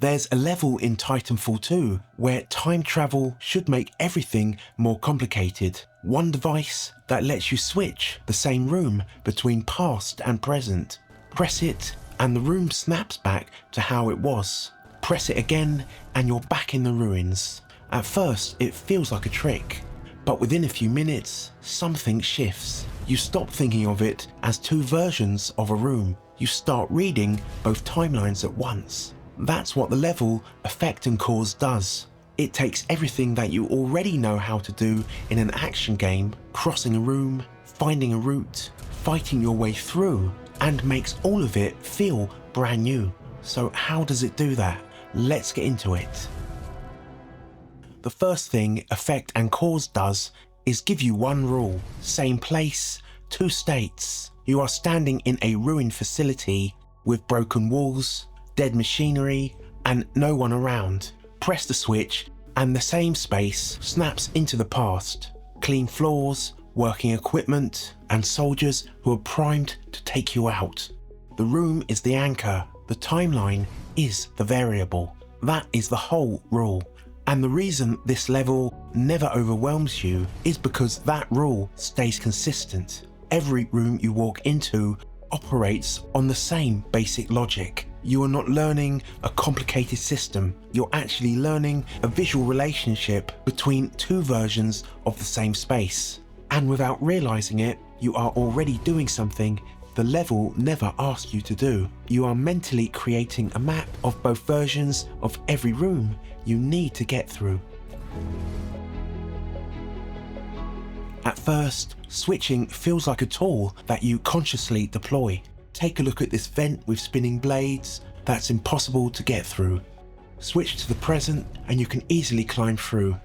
There's a level in Titanfall 2 where time travel should make everything more complicated. One device that lets you switch the same room between past and present. Press it and the room snaps back to how it was. Press it again and you're back in the ruins. At first it feels like a trick, but within a few minutes something shifts. You stop thinking of it as two versions of a room. You start reading both timelines at once. That's what the level Effect and Cause does. It takes everything that you already know how to do in an action game, crossing a room, finding a route, fighting your way through, and makes all of it feel brand new. So how does it do that? Let's get into it. The first thing Effect and Cause does is give you one rule. Same place, two states. You are standing in a ruined facility with broken walls, dead machinery, and no one around. Press the switch and the same space snaps into the past. Clean floors, working equipment, and soldiers who are primed to take you out. The room is the anchor, the timeline is the variable. That is the whole rule. And the reason this level never overwhelms you is because that rule stays consistent. Every room you walk into operates on the same basic logic. You are not learning a complicated system, you're actually learning a visual relationship between two versions of the same space. And without realizing it, you are already doing something the level never asked you to do. You are mentally creating a map of both versions of every room you need to get through. At first, switching feels like a tool that you consciously deploy. Take a look at this vent with spinning blades that's impossible to get through. Switch to the present and you can easily climb through.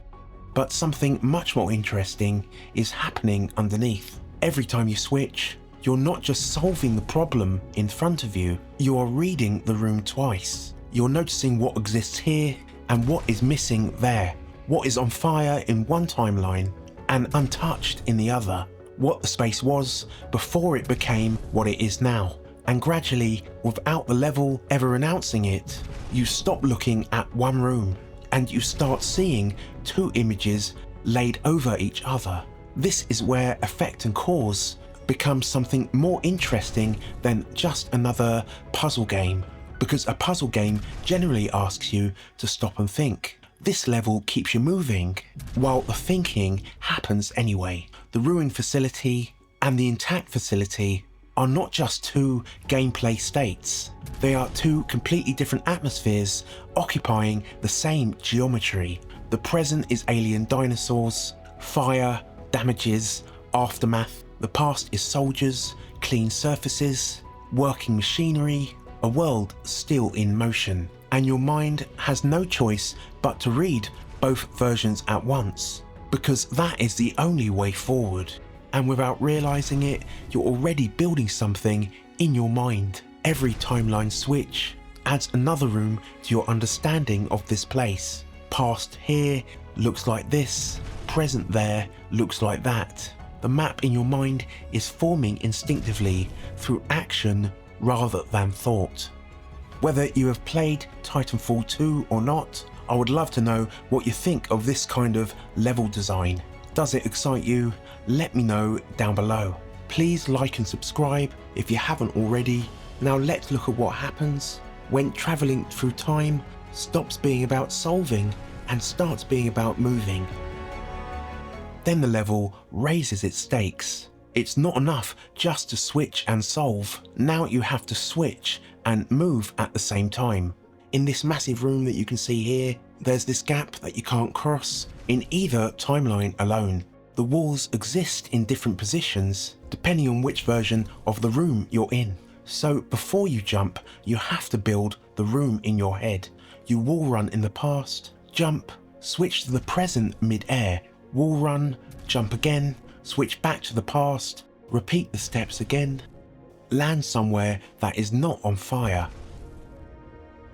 But something much more interesting is happening underneath. Every time you switch, you're not just solving the problem in front of you, you are reading the room twice. You're noticing what exists here and what is missing there. What is on fire in one timeline and untouched in the other. What the space was before it became what it is now. And gradually, without the level ever announcing it, you stop looking at one room and you start seeing two images laid over each other. This is where Effect and Cause becomes something more interesting than just another puzzle game, because a puzzle game generally asks you to stop and think. This level keeps you moving, while the thinking happens anyway. The ruined facility and the intact facility are not just two gameplay states. They are two completely different atmospheres occupying the same geometry. The present is alien dinosaurs, fire, damages, aftermath. The past is soldiers, clean surfaces, working machinery, a world still in motion. And your mind has no choice but to read both versions at once, because that is the only way forward. And without realizing it, you're already building something in your mind. Every timeline switch adds another room to your understanding of this place. Past here looks like this, present there looks like that. The map in your mind is forming instinctively through action rather than thought. Whether you have played Titanfall 2 or not, I would love to know what you think of this kind of level design. Does it excite you? Let me know down below. Please like and subscribe if you haven't already. Now let's look at what happens when traveling through time stops being about solving and starts being about moving. Then the level raises its stakes. It's not enough just to switch and solve. Now you have to switch and move at the same time. In this massive room that you can see here, there's this gap that you can't cross in either timeline alone. The walls exist in different positions depending on which version of the room you're in. So before you jump, you have to build the room in your head. You wall run in the past, jump, switch to the present mid-air, wall run, jump again, switch back to the past, repeat the steps again, land somewhere that is not on fire.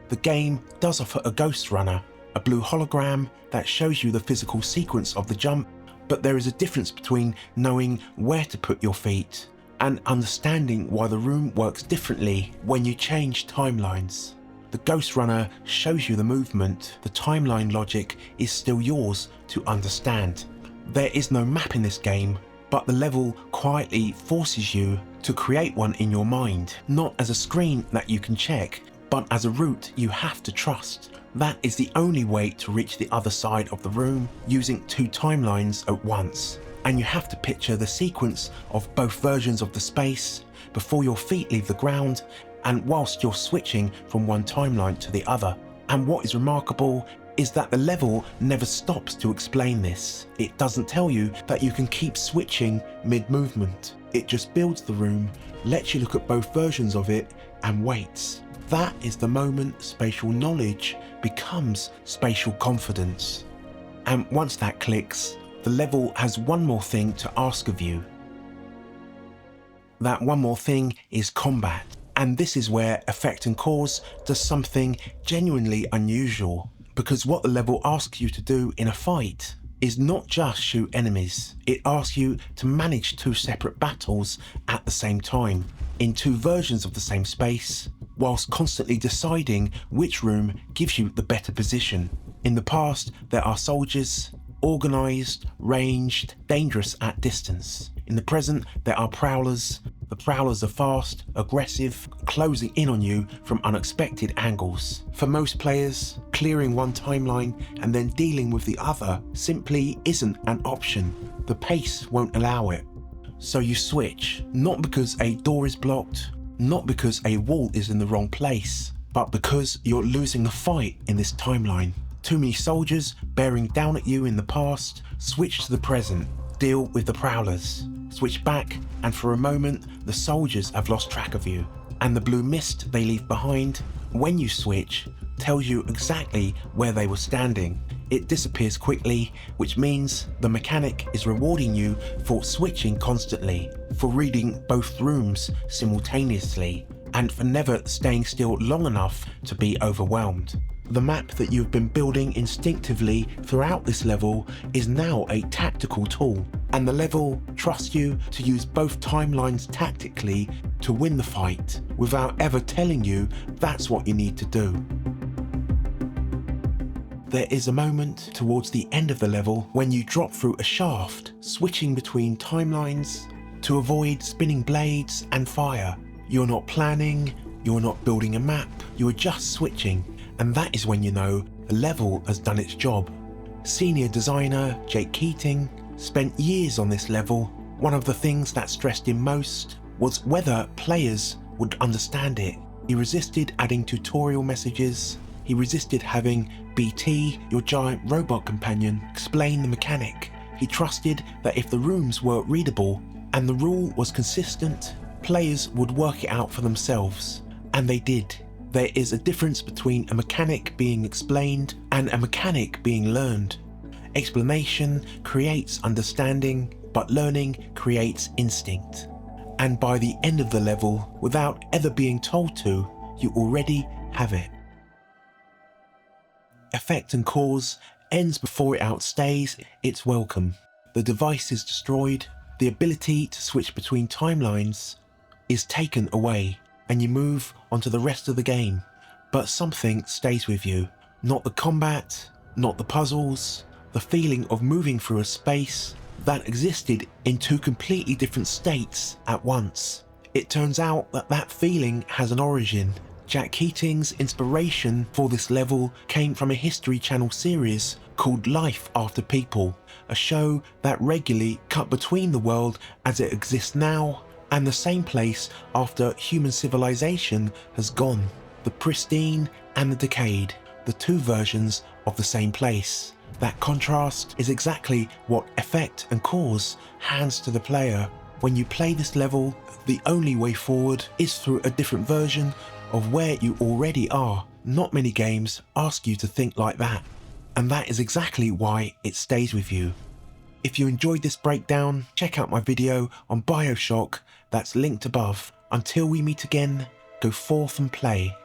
The game does offer a ghost runner, a blue hologram that shows you the physical sequence of the jump, but there is a difference between knowing where to put your feet and understanding why the room works differently when you change timelines. the Ghost Runner shows you the movement, the timeline logic is still yours to understand. There is no map in this game, but the level quietly forces you to create one in your mind, not as a screen that you can check, but as a route you have to trust. That is the only way to reach the other side of the room using two timelines at once. And you have to picture the sequence of both versions of the space before your feet leave the ground and whilst you're switching from one timeline to the other. And what is remarkable is that the level never stops to explain this. It doesn't tell you that you can keep switching mid-movement. It just builds the room, lets you look at both versions of it, and waits. That is the moment spatial knowledge becomes spatial confidence. And once that clicks, the level has one more thing to ask of you. That one more thing is combat. And this is where Effect and Cause does something genuinely unusual. Because what the level asks you to do in a fight is not just shoot enemies. It asks you to manage two separate battles at the same time, in two versions of the same space, whilst constantly deciding which room gives you the better position. In the past, there are soldiers, organised, ranged, dangerous at distance. In the present, there are prowlers. The prowlers are fast, aggressive, closing in on you from unexpected angles. For most players, clearing one timeline and then dealing with the other simply isn't an option. The pace won't allow it. So you switch, not because a door is blocked, not because a wall is in the wrong place, but because you're losing the fight in this timeline. Too many soldiers bearing down at you in the past, switch to the present, deal with the prowlers. Switch back, and for a moment, the soldiers have lost track of you. And the blue mist they leave behind, when you switch, tells you exactly where they were standing. It disappears quickly, which means the mechanic is rewarding you for switching constantly, for reading both rooms simultaneously, and for never staying still long enough to be overwhelmed. The map that you've been building instinctively throughout this level is now a tactical tool, and the level trusts you to use both timelines tactically to win the fight, without ever telling you that's what you need to do. There is a moment towards the end of the level when you drop through a shaft, switching between timelines to avoid spinning blades and fire. You're not planning, you're not building a map, you're just switching. And that is when you know the level has done its job. Senior designer Jake Keating spent years on this level. One of the things that stressed him most was whether players would understand it. He resisted adding tutorial messages. He resisted having BT, your giant robot companion, explain the mechanic. He trusted that if the rooms were readable and the rule was consistent, players would work it out for themselves. And they did. There is a difference between a mechanic being explained and a mechanic being learned. Explanation creates understanding, but learning creates instinct. And by the end of the level, without ever being told to, you already have it. Effect and Cause ends before it outstays its welcome. The device is destroyed, the ability to switch between timelines is taken away, and you move onto the rest of the game. But something stays with you. Not the combat, not the puzzles, the feeling of moving through a space that existed in two completely different states at once. It turns out that that feeling has an origin. Jake Keating's inspiration for this level came from a History Channel series called Life After People, a show that regularly cut between the world as it exists now and the same place after human civilization has gone. The pristine and the decayed, the two versions of the same place. That contrast is exactly what Effect and Cause hands to the player. When you play this level, the only way forward is through a different version of where you already are. Not many games ask you to think like that, and that is exactly why it stays with you. If you enjoyed this breakdown, check out my video on BioShock that's linked above. Until we meet again, go forth and play.